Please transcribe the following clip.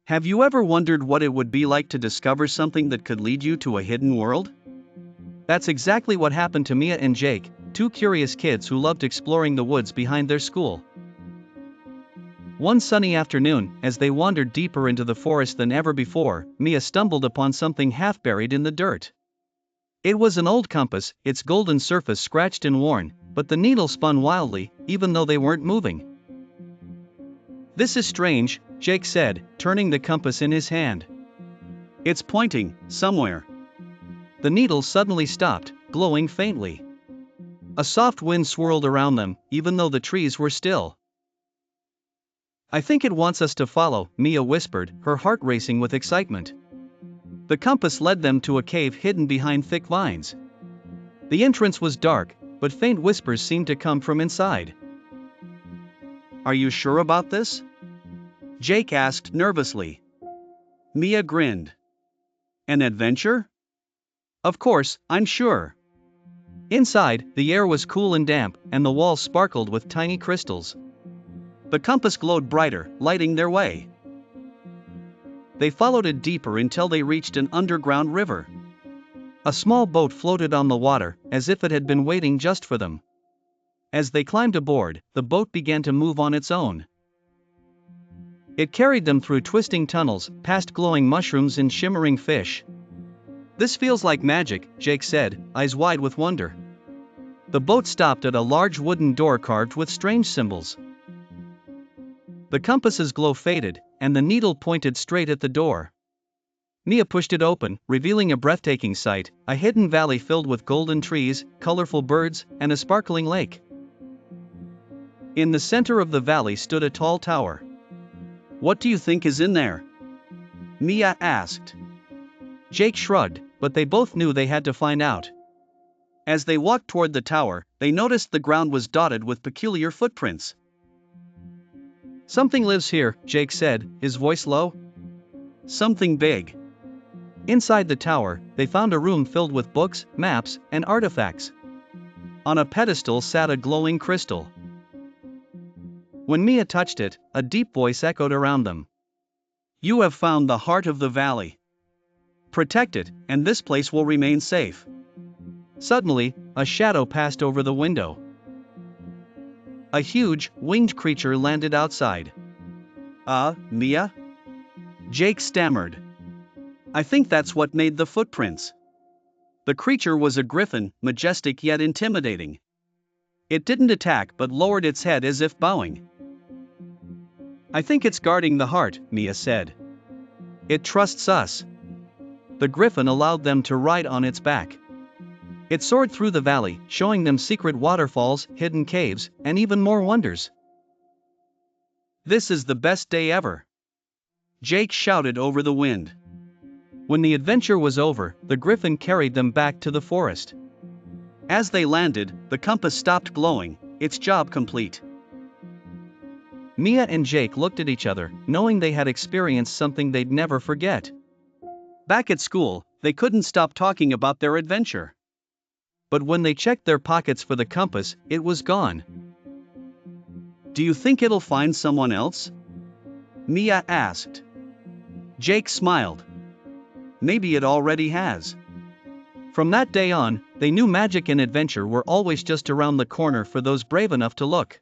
Have you ever wondered what it would be like to discover something that could lead you to a hidden world? That's exactly what happened to Mia and Jake, two curious kids who loved exploring the woods behind their school. One sunny afternoon, as they wandered deeper into the forest than ever before, Mia stumbled upon something half buried in the dirt. It was an old compass, its golden surface scratched and worn, but the needle spun wildly, even though they weren't moving. "This is strange," Jake said, turning the compass in his hand. "It's pointing somewhere." The needle suddenly stopped, glowing faintly. A soft wind swirled around them, even though the trees were still. "I think it wants us to follow," Mia whispered, her heart racing with excitement. The compass led them to a cave hidden behind thick vines. The entrance was dark, but faint whispers seemed to come from inside. "Are you sure about this?" Jake asked nervously. Mia grinned. "An adventure? Of course, I'm sure." Inside, the air was cool and damp, and the walls sparkled with tiny crystals. The compass glowed brighter, lighting their way. They followed it deeper until they reached an underground river. A small boat floated on the water, as if it had been waiting just for them. As they climbed aboard, the boat began to move on its own. It carried them through twisting tunnels, past glowing mushrooms and shimmering fish. "This feels like magic," Jake said, eyes wide with wonder. The boat stopped at a large wooden door carved with strange symbols. The compass's glow faded, and the needle pointed straight at the door. Mia pushed it open, revealing a breathtaking sight, a hidden valley filled with golden trees, colorful birds, and a sparkling lake. In the center of the valley stood a tall tower. "What do you think is in there?" Mia asked. Jake shrugged, but they both knew they had to find out. As they walked toward the tower, they noticed the ground was dotted with peculiar footprints. "Something lives here," Jake said, his voice low. "Something big." Inside the tower, they found a room filled with books, maps, and artifacts. On a pedestal sat a glowing crystal. When Mia touched it, a deep voice echoed around them. "You have found the heart of the valley. Protect it, and this place will remain safe." Suddenly, a shadow passed over the window. A huge, winged creature landed outside. Mia?" Jake stammered. "I think that's what made the footprints." The creature was a griffin, majestic yet intimidating. It didn't attack but lowered its head as if bowing. "I think it's guarding the heart," Mia said. "It trusts us." The griffin allowed them to ride on its back. It soared through the valley, showing them secret waterfalls, hidden caves, and even more wonders. "This is the best day ever," Jake shouted over the wind. When the adventure was over, the griffin carried them back to the forest. As they landed, the compass stopped glowing, its job complete. Mia and Jake looked at each other, knowing they had experienced something they'd never forget. Back at school, they couldn't stop talking about their adventure. But when they checked their pockets for the compass, it was gone. "Do you think it'll find someone else?" Mia asked. Jake smiled. "Maybe it already has." From that day on, they knew magic and adventure were always just around the corner for those brave enough to look.